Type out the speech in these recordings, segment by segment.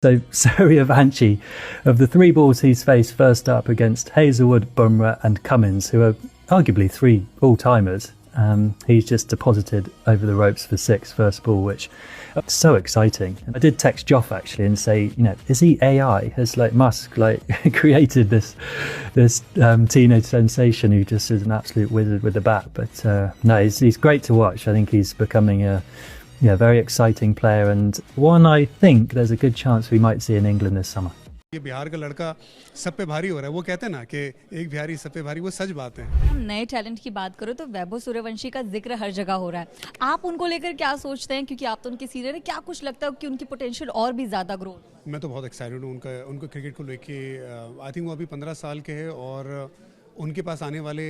So Suryavanshi, of the three balls he's faced first up against Hazelwood, Bumrah and Cummins, who are arguably three all-timers, he's just deposited over the ropes for six first ball, which is so exciting. I did text Joff actually and say, is he AI? Has Musk created this teenage sensation who just is an absolute wizard with the bat? But no, he's great to watch. I think he's becoming a very exciting player, and one I think there's a good chance we might see in England this summer. ये बिहार का लड़का सब पे भारी हो रहा है, वो कहते हैं ना कि एक बिहारी सब पे भारी, वो सच बात है। हम नए टैलेंट की बात करो तो वैभव सूर्यवंशी का जिक्र हर जगह हो रहा है। आप उनको लेकर क्या सोचते हैं, क्योंकि आप तो उनके सीनियर हैं, क्या कुछ लगता है कि उनकी पोटेंशियल और भी ज्यादा ग्रो? मैं तो बहुत एक्साइटेड हूँ उनको क्रिकेट को लेके। आई थिंक वो अभी 15 साल के हैं और उनके पास आने वाले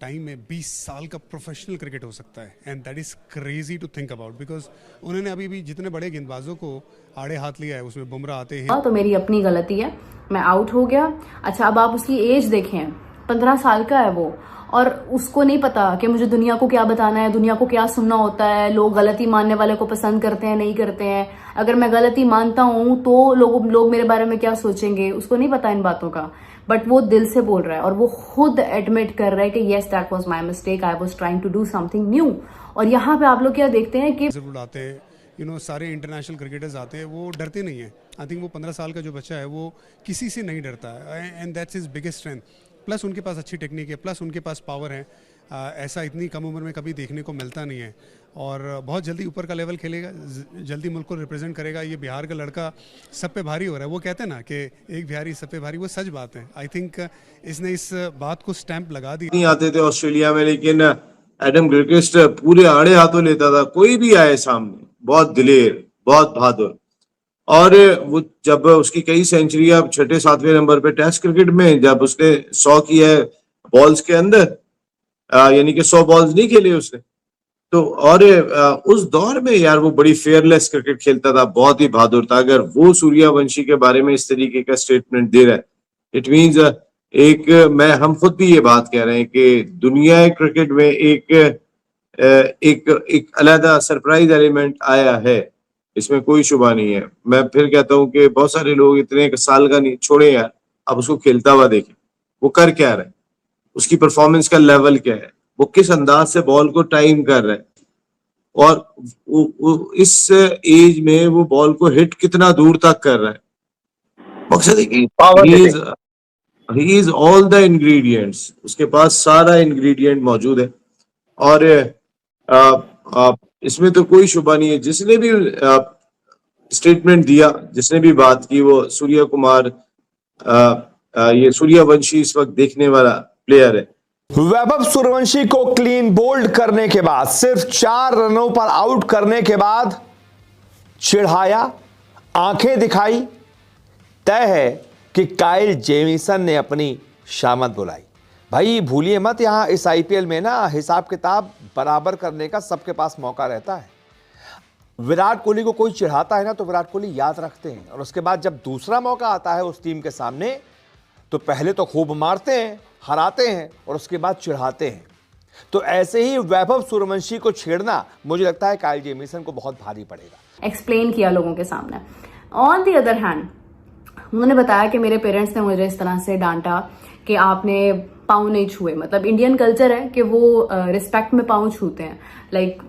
टाइम में 20 साल का प्रोफेशनल क्रिकेट हो सकता है, and that is crazy to think about, because उन्होंने अभी भी जितने बड़े गेंदबाजों को आड़े हाथ लिया है उसमें बुमराह आते हैं। तो मेरी अपनी गलती है, मैं आउट हो गया। अच्छा, अब आप उसकी एज देखें, 15 साल का है वो, और उसको नहीं पता कि मुझे दुनिया को क्या बताना है, दुनिया को क्या सुनना होता है, लोग गलती मानने वाले को पसंद करते हैं नहीं करते हैं, अगर मैं गलती मानता हूँ तो लोग मेरे बारे में क्या सोचेंगे, उसको नहीं पता इन बातों का। बट वो दिल से बोल रहा है और वो खुद एडमिट कर रहा है कि yes that was my mistake, I was trying to do something new. और यहाँ पे आप लोग क्या देखते हैं कि आते हैं सारे इंटरनेशनल क्रिकेटर्स आते हैं, वो डरते नहीं है। आई थिंक वो 15 साल का जो बच्चा है वो किसी से नहीं डरता है, and that's his biggest strength. Plus उनके पास अच्छी टेक्निक है, प्लस उनके पास पावर है। ऐसा इतनी कम उम्र में कभी देखने को मिलता नहीं है, और बहुत जल्दी ऊपर का लेवल खेलेगा, जल्दी मुल्क को रिप्रेजेंट करेगा। ये बिहार का लड़का सब पे भारी हो रहा है, वो कहते हैं ना कि एक बिहारी सब पे भारी, वो सच बात है। आई थिंक इसने इस बात को स्टैंप लगा दी। नहीं आते थे ऑस्ट्रेलिया में, लेकिन एडम गिलक्रिस्ट पूरे आड़े हाथों लेता था, कोई भी आए सामने, बहुत दिलेर, बहुत बहादुर। और वो जब उसकी कई सेंचुरियां 6-7वें नंबर पे टेस्ट क्रिकेट में, जब उसने 100 किया है बॉल्स के अंदर, यानी कि 100 बॉल्स नहीं खेले उसने तो, और उस दौर में यार वो बड़ी फेयरलेस क्रिकेट खेलता था, बहुत ही बहादुर था। अगर वो सूर्यवंशी के बारे में इस तरीके का स्टेटमेंट दे रहा है, इट मींस हम खुद भी ये बात कह रहे हैं कि दुनिया क्रिकेट में एक अलग सरप्राइज एलिमेंट आया है, इसमें कोई शुबा नहीं है। मैं फिर कहता हूँ कि बहुत सारे लोग इतने साल का नहीं छोड़े यार, अब उसको खेलता हुआ देखें, वो कर क्या रहा है, उसकी परफॉर्मेंस का लेवल क्या है, वो किस अंदाज से बॉल को टाइम कर रहा है, और इस एज में वो बॉल को हिट कितना दूर तक कर रहा है। मकसद है कि he is all the ingredients, उसके पास सारा इंग्रेडिएंट मौजूद है। और इसमें तो कोई शुबा नहीं है, जिसने भी स्टेटमेंट दिया, जिसने भी बात की, वो ये सूर्यवंशी इस वक्त देखने वाला प्लेयर है। वैभव सूर्यवंशी को क्लीन बोल्ड करने के बाद, सिर्फ 4 रनों पर आउट करने के बाद चिढ़ाया, आंखें दिखाई। तय है कि काइल जेमिसन ने अपनी शामत बुलाई। भाई भूलिए मत, यहां इस आईपीएल में ना हिसाब किताब बराबर करने का सबके पास मौका रहता है। विराट कोहली को कोई चिढ़ाता है ना तो विराट कोहली याद रखते हैं, और उसके बाद जब दूसरा मौका आता है उस टीम के सामने तो पहले तो खूब मारते हैं, हराते हैं, और उसके बाद चिढ़ाते हैं। तो ऐसे ही वैभव सूर्यवंशी को छेड़ना मुझे लगता है काइल जेमिसन को बहुत भारी पड़ेगा। एक्सप्लेन किया लोगों के सामने। ऑन द अदर हैंड उन्होंने बताया कि मेरे पेरेंट्स ने मुझे इस तरह से डांटा कि आपने पाँव नहीं छुए। मतलब इंडियन कल्चर है कि वो रिस्पेक्ट में पाँव छूते हैं, लाइक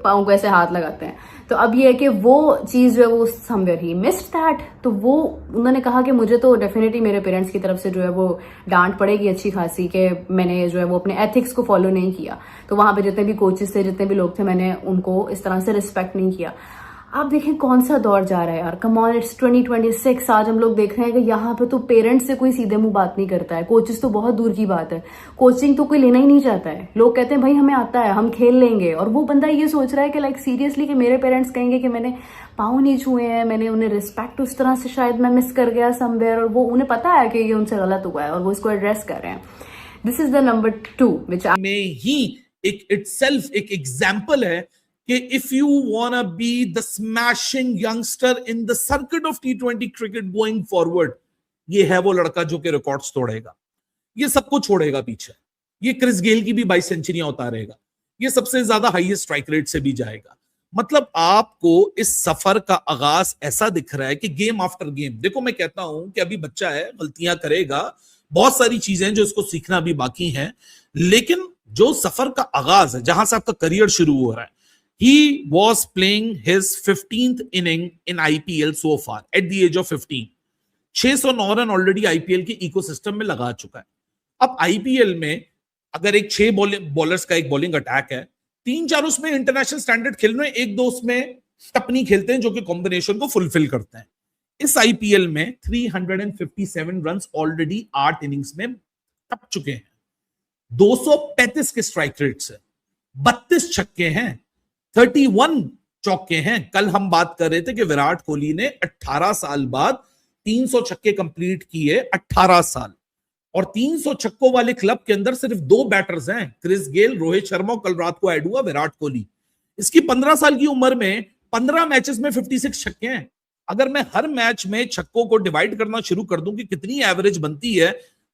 पाँव को ऐसे हाथ लगाते हैं। तो अब ये है कि वो चीज जो है वो समवेयर ही मिस्ड दैट। तो वो उन्होंने कहा कि मुझे तो डेफिनेटली मेरे पेरेंट्स की तरफ से जो है वो डांट पड़ेगी अच्छी खासी, कि मैंने जो है वो अपने एथिक्स को फॉलो नहीं किया। तो वहां पे जितने भी कोचेस थे, जितने भी लोग थे, मैंने उनको इस तरह से रिस्पेक्ट नहीं किया। आप देखें कौन सा दौर जा रहा है यार, कम ऑन, इट्स 2026। आज हम लोग देख रहे हैं कि यहाँ पे तो पेरेंट्स से कोई सीधे मुंह बात नहीं करता है, कोचेस तो बहुत दूर की बात है, कोचिंग तो कोई लेना ही नहीं चाहता है। लोग कहते हैं भाई हमें आता है, हम खेल लेंगे, और वो बंदा ये सोच रहा है कि लाइक सीरियसली कि मेरे पेरेंट्स कहेंगे कि मैंने पाँव नहीं छुए हैं, मैंने उन्हें रिस्पेक्ट उस तरह से शायद मैं मिस कर गया समवेयर, और वो उन्हें पता है कि ये उनसे गलत हुआ है और वो इसको एड्रेस कर रहे हैं। दिस इज द नंबर 2 विच में ही एक इटसेल्फ एक एग्जाम्पल है कि if you वांना be the smashing youngster in the circuit of T20 cricket going forward, ये है वो लड़का जो कि रिकॉर्ड्स तोड़ेगा, ये सबको छोड़ेगा पीछे, ये क्रिस गेल की भी 22 सेंचुरियां उतारेगा, ये सबसे ज्यादा हाईएस्ट स्ट्राइक रेट से भी जाएगा। मतलब आपको इस सफर का आगाज ऐसा दिख रहा है कि गेम आफ्टर गेम, देखो मैं कहता हूं कि अभी बच्चा है, गलतियां करेगा, बहुत सारी चीजें जो इसको सीखना भी बाकी हैं, लेकिन जो सफर का आगाज है, जहां से आपका करियर शुरू हो रहा है, he was playing his 15th inning in IPL so far at the age of 15। 609 run already IPL के इकोसिस्टम में लगा चुका है। अब आईपीएल में अगर एक 6 बॉलर्स का एक बॉलिंग अटैक है, 3-4 उसमें इंटरनेशनल स्टैंडर्ड खेल रहे हैं, 1-2 उसमें टपनी खेलते हैं जो कि कॉम्बिनेशन को फुलफिल करते हैं। इस आईपीएल में 357 रन्स ऑलरेडी 8 इनिंग्स में टप चुके हैं, 235 के स्ट्राइक रेट से, 32 छक्के हैं, 31 चौके हैं। कल हम बात कर रहे थे कि विराट कोहली ने 18 साल बाद 300 छक्के कंप्लीट किए, 18 साल, और 300 छक्कों वाले क्लब के अंदर सिर्फ 2 बैटर्स हैं, क्रिस गेल, रोहित शर्मा, कल रात को ऐड हुआ विराट कोहली। इसकी 15 साल की उम्र में 15 मैचेस में 56 छक्के हैं। अगर मैं हर मैच में छक्कों को डिवाइड करना शुरू कर दूं कि कितनी एवरेज बनती है,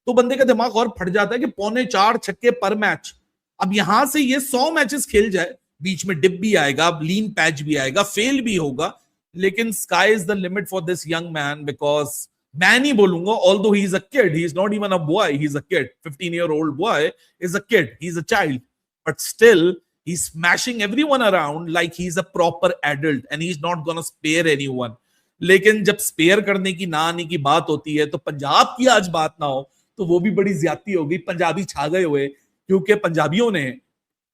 तो बंदे का दिमाग और फट जाता है कि 3.25 छक्के पर मैच। अब यहां से ये 100 मैचेस खेल जाए, बीच में डिप भी आएगा, लीन पैच भी आएगा, फेल भी होगा, लेकिन sky is the limit for this young man, because मैं नहीं बोलूंगा, although he is a kid, he is not even a boy, he is a kid, 15-year-old boy is a kid, he is a child, but still he's smashing everyone around like he's a proper adult and he's not gonna spare anyone। लेकिन जब spare करने की ना आने की बात होती है, तो पंजाब की आज बात ना हो तो वो भी बड़ी ज्यादती होगी। पंजाबी छा गए हुए, क्योंकि पंजाबियों ने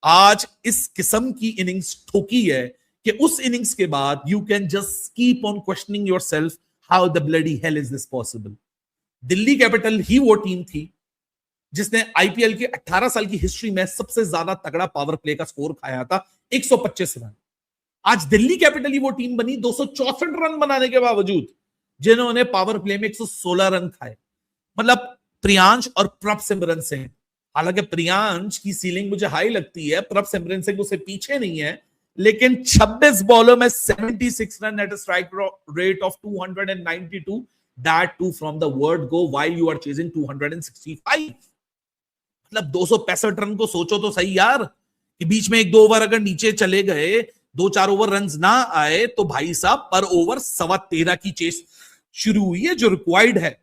आज इस किस्म की इनिंग्स ठोकी है कि उस इनिंग्स के बाद you can just keep on questioning yourself, how the bloody hell is this possible. Delhi capital ही वो टीम थी जिसने आईपीएल के 18 साल की हिस्ट्री में सबसे ज्यादा तगड़ा पावर प्ले का स्कोर खाया था, 125 रन। आज दिल्ली कैपिटल ही वो टीम बनी 264 रन बनाने के बावजूद, जिन्होंने पावर प्ले में 116 रन खाए। मतलब प्रियांश और प्रभ सिमरन सिंह, हालांकि प्रियांश की सीलिंग मुझे हाई लगती है, प्रभ सिमरन सिंह उससे पीछे नहीं है, लेकिन 26 बॉलों में 76 run at a strike rate of 292, that too from the word go while you are chasing 265। मतलब 265 रन को सोचो तो सही यार, कि बीच में 1-2 ओवर अगर नीचे चले गए, 2-4 ओवर रन ना आए, तो भाई साहब पर ओवर 13.25 की चेस शुरू हुई है जो रिक्वायर्ड है।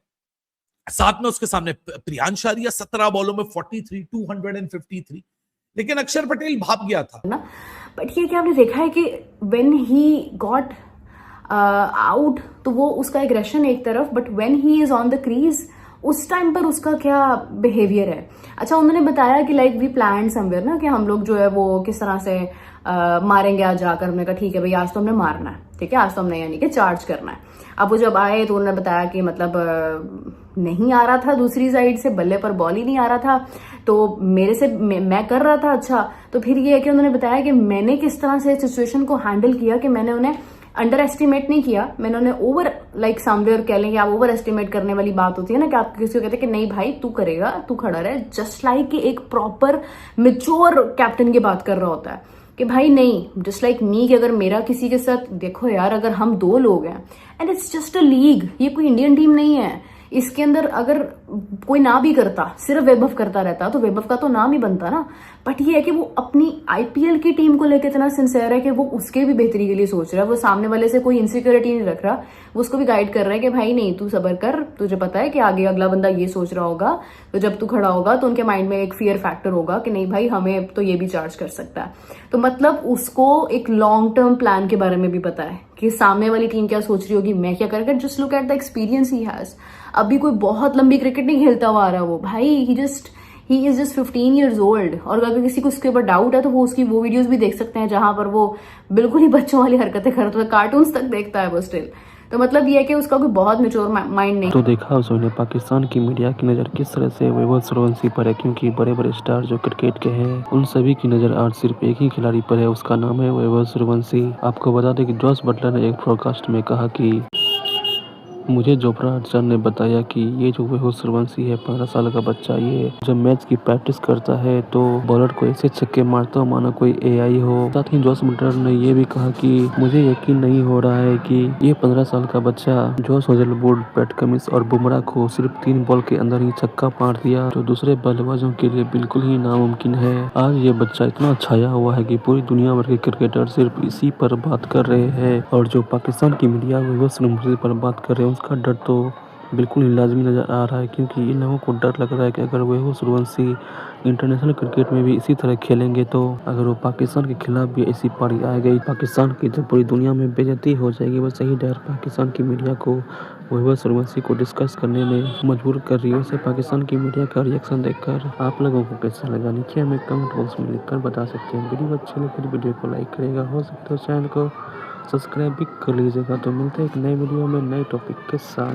साथ में उसके सामने प्रियांश आर्या 17 बॉलों में 43, 253, लेकिन अक्षर पटेल भाप गया था ना। बट ये क्या आपने देखा है कि व्हेन ही गॉट आउट, तो वो उसका एग्रेशन एक तरफ, but when he is on the crease, उस टाइम पर उसका क्या बिहेवियर है। अच्छा, उन्होंने बताया कि लाइक वी प्लान समवेयर ना, कि हम लोग जो है वो किस तरह से मारेंगे आज जाकर। हमने कहा ठीक है भाई, आज तो हमने मारना है, ठीक है, आज तो हमने यानी कि चार्ज करना है। अब वो जब आए तो उन्होंने बताया कि मतलब नहीं आ रहा था, दूसरी साइड से बल्ले पर बॉल ही नहीं आ रहा था, तो मेरे से मैं कर रहा था। अच्छा, तो फिर ये है कि उन्होंने बताया कि मैंने किस तरह से सिचुएशन को हैंडल किया, कि मैंने उन्हें अंडर एस्टिमेट नहीं किया, मैंने उन्हें ओवर, लाइक समवेयर कह लेंगे आप, ओवर एस्टिमेट करने वाली बात होती है ना, कि आप किसी को कहते हैं कि नहीं भाई तू करेगा, तू खड़ा रहे, जस्ट लाइक कि एक प्रॉपर मेच्योर कैप्टन की बात कर रहा होता है कि भाई नहीं, जस्ट लाइक मी, कि अगर मेरा किसी के साथ, देखो यार, अगर हम 2 लोग हैं and it's just a league, ये कोई इंडियन टीम नहीं है, इसके अंदर अगर कोई ना भी करता, सिर्फ वैभव करता रहता, तो वैभव का तो नाम ही बनता ना। बट ये है कि वो अपनी आईपीएल की टीम को लेकर इतना सिंसियर है कि वो उसके भी बेहतरी के लिए सोच रहा है, वो सामने वाले से कोई इनसिक्योरिटी नहीं रख रहा, वो उसको भी गाइड कर रहा है कि भाई नहीं, तू सब्र कर, तुझे पता है कि आगे अगला बंदा ये सोच रहा होगा, तो जब तू खड़ा होगा तो उनके माइंड में एक फियर फैक्टर होगा कि नहीं भाई, हमें तो ये भी चार्ज कर सकता है। तो मतलब उसको एक लॉन्ग टर्म प्लान के बारे में भी पता है कि सामने वाली टीम क्या सोच रही होगी, मैं क्या करूंगा। Just look at the experience he has. अभी कोई बहुत लंबी क्रिकेट नहीं खेलता हुआ आ रहा वो भाई, he is just 15 years old। और अगर किसी को उसके ऊपर डाउट है तो वो उसकी वो वीडियोस भी देख सकते हैं जहां पर वो बिल्कुल ही बच्चों वाली हरकतें करता है, कार्टून्स तक देखता है वो स्टिल। तो मतलब ये है कि उसका कोई बहुत मेच्योर माइंड नहीं। तो देखा उसने पाकिस्तान की मीडिया की नज़र किस तरह से वैभव सूर्यवंशी पर है, क्योंकि बड़े बड़े स्टार जो क्रिकेट के हैं उन सभी की नज़र आज सिर्फ एक ही खिलाड़ी पर है, उसका नाम है वैभव सूर्यवंशी। आपको बता दें कि जॉस बटलर ने एक ब्रॉडकास्ट में कहा कि मुझे जोफ्रा आर्चर ने बताया कि ये जो वैभव सूर्यवंशी है 15 साल का बच्चा, ये जब मैच की प्रैक्टिस करता है तो बॉलर को ऐसे छक्के मारता हो मानो कोई एआई हो। साथ ही जॉस बटलर ने ये भी कहा कि मुझे यकीन नहीं हो रहा है कि ये 15 साल का बच्चा जॉस हेजलवुड, पैट कमिंस और बुमराह को सिर्फ 3 बॉल के अंदर ही छक्का मार दिया, जो दूसरे बल्लेबाजों के लिए बिल्कुल ही नामुमकिन है। आज ये बच्चा इतना छाया हुआ है कि पूरी दुनिया भर के क्रिकेटर सिर्फ इसी पर बात कर रहे हैं, और जो पाकिस्तान की मीडिया वैभव सूर्यवंशी पर बात कर रहे हैं उसका डर तो बिल्कुल ही लाजमी नज़र आ रहा है, क्योंकि इन लोगों को डर लग रहा है कि अगर वैभव सूर्यवंशी इंटरनेशनल क्रिकेट में भी इसी तरह खेलेंगे तो अगर वो पाकिस्तान के खिलाफ भी ऐसी पारी आ गई, पाकिस्तान की तो पूरी दुनिया में बेइज्जती हो जाएगी। बस यही डर पाकिस्तान की मीडिया को वैभव सूर्यवंशी को डिस्कस करने में मजबूर कर रही है। वैसे पाकिस्तान की मीडिया का रिएक्शन देखकर आप लोगों को कैसा लगा, नीचे हमें कमेंट बॉक्स में लिखकर बता सकते हैं। वीडियो अच्छी लगे तो वीडियो को लाइक करेगा, हो सकता है चैनल को सब्सक्राइब भी कर लीजिएगा। तो मिलते हैं एक नए वीडियो में नए टॉपिक के साथ।